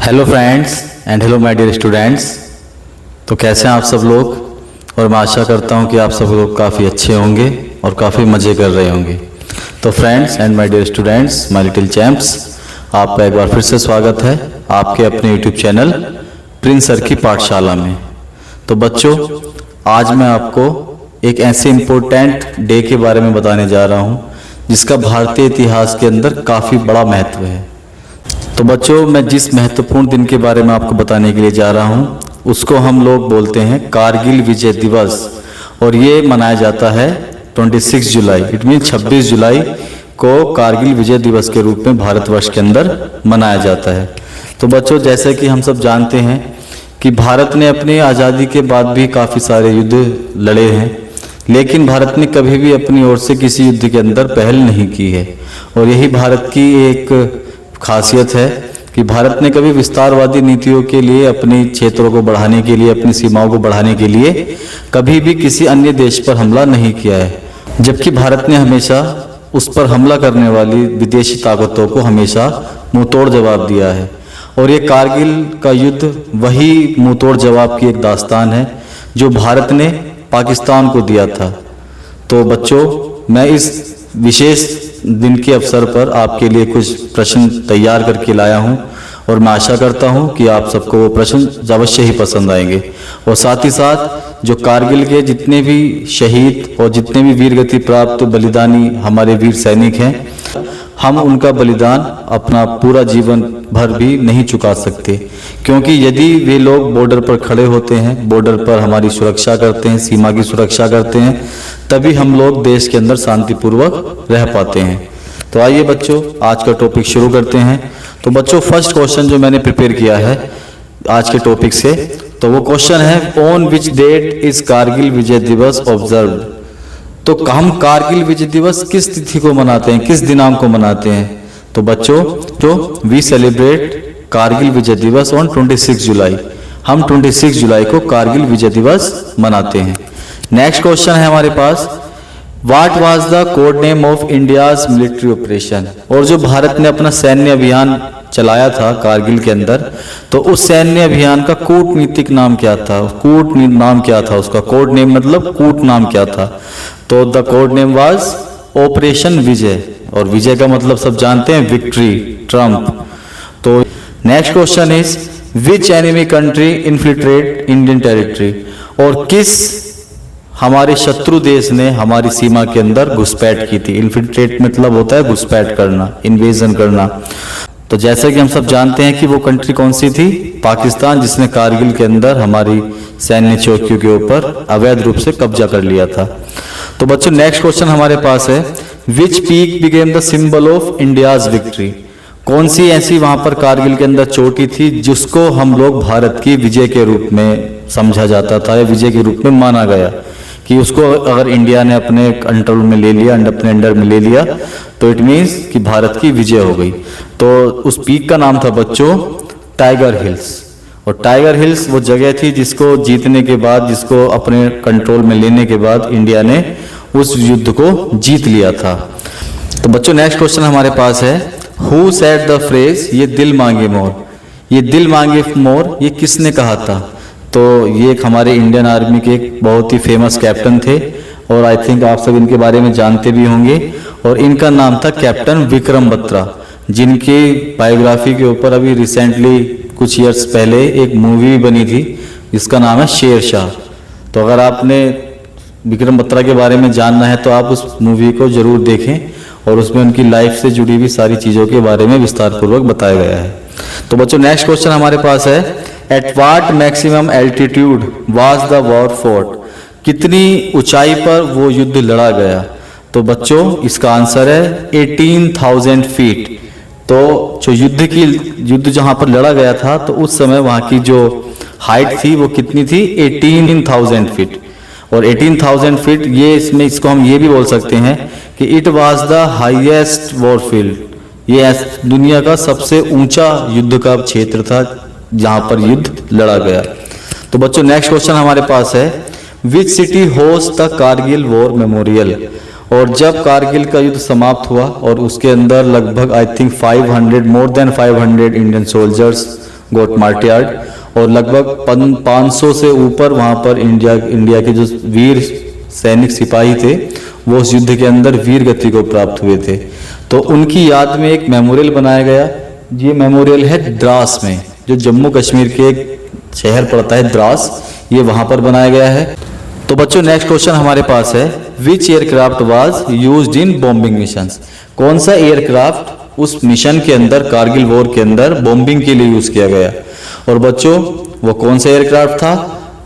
Hello friends and hello my dear students. तो कैसे हैं आप सब लोग, और मैं आशा करता हूं कि आप सब लोग काफ़ी अच्छे होंगे और काफ़ी मज़े कर रहे होंगे। तो friends and my dear students, my little champs, आपका एक बार फिर से स्वागत है आपके अपने यूट्यूब चैनल प्रिंस सर की पाठशाला में। तो बच्चों, आज मैं आपको एक ऐसे इम्पोर्टेंट डे के बारे में बताने जा रहा हूँ जिसका भारतीय इतिहास के अंदर काफ़ी बड़ा महत्व है। तो बच्चों, मैं जिस महत्वपूर्ण दिन के बारे में आपको बताने के लिए जा रहा हूँ उसको हम लोग बोलते हैं कारगिल विजय दिवस, और ये मनाया जाता है 26 जुलाई। इट मीन 26 जुलाई को कारगिल विजय दिवस के रूप में भारतवर्ष के अंदर मनाया जाता है। तो बच्चों, जैसे कि हम सब जानते हैं कि भारत ने अपनी आज़ादी के बाद भी काफ़ी सारे युद्ध लड़े हैं, लेकिन भारत ने कभी भी अपनी ओर से किसी युद्ध के अंदर पहल नहीं की है। और यही भारत की एक खासियत है कि भारत ने कभी विस्तारवादी नीतियों के लिए, अपने क्षेत्रों को बढ़ाने के लिए, अपनी सीमाओं को बढ़ाने के लिए कभी भी किसी अन्य देश पर हमला नहीं किया है, जबकि भारत ने हमेशा उस पर हमला करने वाली विदेशी ताकतों को हमेशा मुंहतोड़ जवाब दिया है। और ये कारगिल का युद्ध वही मुंहतोड़ जवाब की एक दास्तान है जो भारत ने पाकिस्तान को दिया था। तो बच्चों, मैं इस विशेष दिन के अवसर पर आपके लिए कुछ प्रश्न तैयार करके लाया हूं, और मैं आशा करता हूं कि आप सबको वो प्रश्न अवश्य ही पसंद आएंगे। और साथ ही साथ जो कारगिल के जितने भी शहीद और जितने भी वीर गति प्राप्त बलिदानी हमारे वीर सैनिक हैं, हम उनका बलिदान अपना पूरा जीवन भर भी नहीं चुका सकते, क्योंकि यदि वे लोग बॉर्डर पर खड़े होते हैं, बॉर्डर पर हमारी सुरक्षा करते हैं, सीमा की सुरक्षा करते हैं, तभी हम लोग देश के अंदर शांतिपूर्वक रह पाते हैं। तो आइए बच्चों, आज का टॉपिक शुरू करते हैं। तो बच्चों, फर्स्ट क्वेश्चन जो मैंने प्रिपेयर किया है आज के टॉपिक से, तो वो क्वेश्चन है on which date is Kargil Vijay Diwas observed. तो हम कारगिल विजय दिवस किस तिथि को मनाते हैं, किस दिनांक को मनाते हैं? तो बच्चों, जो वी सेलिब्रेट कारगिल विजय दिवस ऑन 26 जुलाई। हम 26 जुलाई को कारगिल विजय दिवस मनाते हैं। नेक्स्ट क्वेश्चन है हमारे पास, what was the code name of India's military operation. और जो भारत ने अपना सैन्य अभियान चलाया था कारगिल के अंदर, तो उस सैन्य अभियान का कूटनीतिक नाम क्या था, कूट नाम क्या था उसका? कोड नेम मतलब कूट नाम क्या था? तो the code name was operation Vijay, और विजय का मतलब सब जानते हैं, विक्ट्री, ट्रम्प। तो next question is which enemy country infiltrate Indian territory. और किस हमारे शत्रु देश ने हमारी सीमा के अंदर घुसपैठ की थी? इन्फिल्ट्रेट मतलब होता है घुसपैठ करना, इन्वेजन करना। तो जैसे कि हम सब जानते हैं कि वो कंट्री कौन सी थी? पाकिस्तान, जिसने कारगिल के अंदर हमारी सैन्य चौकियों के ऊपर अवैध रूप से कब्जा कर लिया था। तो बच्चों, नेक्स्ट क्वेश्चन हमारे पास है, which peak became the symbol of India's victory. कौन सी ऐसी वहां पर कारगिल के अंदर चोटी थी जिसको हम लोग भारत की विजय के रूप में समझा जाता था, या विजय के रूप में माना गया, कि उसको अगर इंडिया ने अपने कंट्रोल में ले लिया, अपने अंडर में ले लिया, तो इट मीन्स कि भारत की विजय हो गई। तो उस पीक का नाम था बच्चों टाइगर हिल्स। और टाइगर हिल्स वो जगह थी जिसको जीतने के बाद, जिसको अपने कंट्रोल में लेने के बाद इंडिया ने उस युद्ध को जीत लिया था। तो बच्चों, नेक्स्ट क्वेश्चन हमारे पास है, हु सेड द फ्रेज ये दिल मांगे मोर। ये दिल मांगे मोर ये किसने कहा था? तो ये एक हमारे इंडियन आर्मी के एक बहुत ही फेमस कैप्टन थे, और आई थिंक आप सब इनके बारे में जानते भी होंगे। और इनका नाम था कैप्टन विक्रम बत्रा, जिनकी बायोग्राफी के ऊपर अभी रिसेंटली कुछ ईयर्स पहले एक मूवी बनी थी जिसका नाम है शेर शाह। तो अगर आपने विक्रम बत्रा के बारे में जानना है तो आप उस मूवी को जरूर देखें, और उसमें उनकी लाइफ से जुड़ी हुई सारी चीज़ों के बारे में विस्तार पूर्वक बताया गया है। तो बच्चों, नेक्स्ट क्वेश्चन हमारे पास है, at what maximum altitude was the war fought. कितनी ऊंचाई पर वो युद्ध लड़ा गया? तो बच्चों, इसका आंसर है 18,000 फीट। तो जो युद्ध जहां पर लड़ा गया था, तो उस समय वहां की जो हाइट थी वो कितनी थी? 18,000 फीट। और 18,000 फीट ये इसको हम ये भी बोल सकते हैं कि it was the highest war field. ये दुनिया का सबसे ऊंचा युद्ध का क्षेत्र था जहां पर युद्ध लड़ा गया। तो बच्चों, नेक्स्ट क्वेश्चन हमारे पास है, which city host the Kargil war memorial. और जब कारगिल का युद्ध समाप्त हुआ और उसके अंदर लगभग I think 500 more than 500 Indian soldiers got martyred. और लगभग 500 से ऊपर वहाँ पर इंडिया के जो वीर सैनिक सिपाही थे वो उस युद्ध के अंदर वीर गति को प्राप्त हुए थे। तो उनकी याद में एक मेमोरियल बनाया गया। ये मेमोरियल है द्रास में, जो जम्मू कश्मीर के एक शहर पड़ता है द्रास, ये वहाँ पर बनाया गया है। तो बच्चों नेक्स्ट क्वेश्चन हमारे पास है, which aircraft was used in bombing missions. कौन सा एयरक्राफ्ट उस मिशन के अंदर, कारगिल वॉर के अंदर बॉम्बिंग के लिए यूज किया गया। और बच्चों वो कौन सा एयरक्राफ्ट था,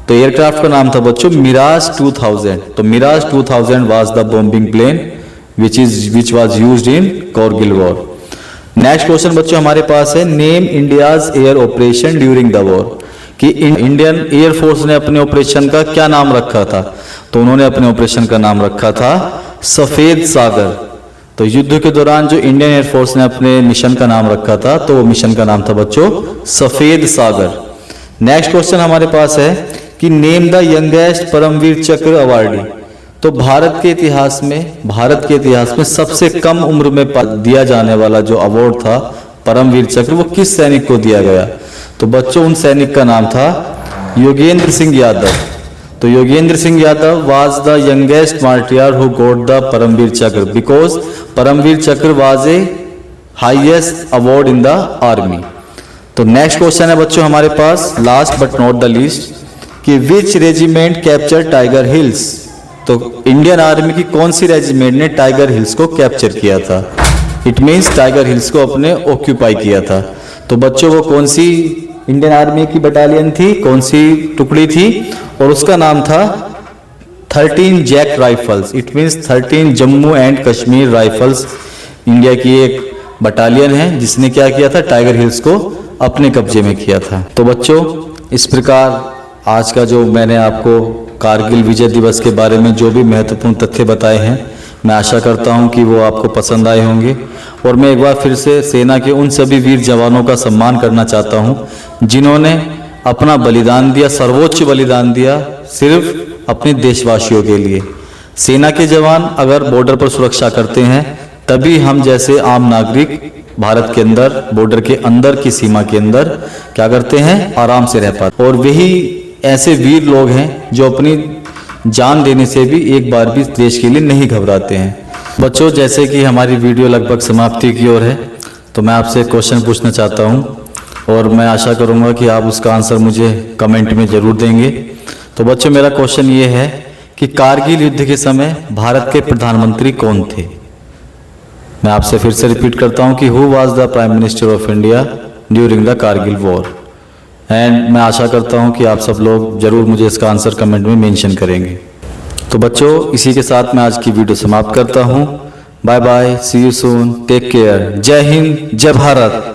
तो एयरक्राफ्ट का नाम था बच्चों मिराज 2000। तो Mirage 2000 was the bombing plane which was used in Kargil war. Next question बच्चों हमारे पास है, name India's air operation during the war, कि इंडियन एयरफोर्स ने अपने ऑपरेशन का क्या नाम रखा था। तो उन्होंने अपने ऑपरेशन का नाम रखा था सफेद सागर। तो युद्ध के दौरान जो इंडियन एयरफोर्स ने अपने मिशन का नाम रखा था, तो वो मिशन का नाम था बच्चों सफेद सागर। नेक्स्ट क्वेश्चन हमारे पास है कि नेम द यंगेस्ट परमवीर चक्र अवार्डी। तो भारत के इतिहास में सबसे कम उम्र में दिया जाने वाला जो अवार्ड था परमवीर चक्र, वो किस सैनिक को दिया गया। तो बच्चों उन सैनिक का नाम था योगेंद्र सिंह यादव। तो Yogendra Singh Yadav was the youngest martyr who got the Paramvir Chakra because Paramvir Chakra was a highest award in the army. तो नेक्स्ट क्वेश्चन है बच्चों हमारे पास, last but not the least, कि which regiment capture tiger hills. तो इंडियन आर्मी की कौन सी रेजिमेंट ने टाइगर हिल्स को कैप्चर किया था। इट मीन्स टाइगर हिल्स को अपने ऑक्यूपाई किया था। तो बच्चों वो कौन सी इंडियन आर्मी की बटालियन थी, कौन सी टुकड़ी थी, और उसका नाम था 13 JAK rifles. It means 13 Jammu and Kashmir rifles India की एक बटालियन है जिसने क्या किया था, टाइगर हिल्स को अपने कब्जे में किया था। तो बच्चों इस प्रकार आज का जो मैंने आपको कारगिल विजय दिवस के बारे में जो भी महत्वपूर्ण तथ्य बताए हैं, मैं आशा करता हूं कि वो आपको पसंद आए होंगे। और मैं एक बार फिर से सेना के उन सभी वीर जवानों का सम्मान करना चाहता हूं जिन्होंने अपना बलिदान दिया, सर्वोच्च बलिदान दिया सिर्फ अपने देशवासियों के लिए। सेना के जवान अगर बॉर्डर पर सुरक्षा करते हैं तभी हम जैसे आम नागरिक भारत के अंदर, बॉर्डर के अंदर की सीमा के अंदर क्या करते हैं, आराम से रह पाते। और वही ऐसे वीर लोग हैं जो अपनी जान देने से भी एक बार भी देश के लिए नहीं घबराते हैं। बच्चों जैसे कि हमारी वीडियो लगभग समाप्ति की ओर है, तो मैं आपसे एक क्वेश्चन पूछना चाहता हूं और मैं आशा करूंगा कि आप उसका आंसर मुझे कमेंट में जरूर देंगे। तो बच्चों मेरा क्वेश्चन ये है कि कारगिल युद्ध के समय भारत के प्रधानमंत्री कौन थे। मैं आपसे फिर से रिपीट करता हूं कि who was the prime minister of India during the Kargil war. And मैं आशा करता हूं कि आप सब लोग जरूर मुझे इसका आंसर कमेंट में मेंशन करेंगे। तो बच्चों इसी के साथ मैं आज की वीडियो समाप्त करता हूं। Bye bye, see you soon, take care, जय हिंद, जय भारत।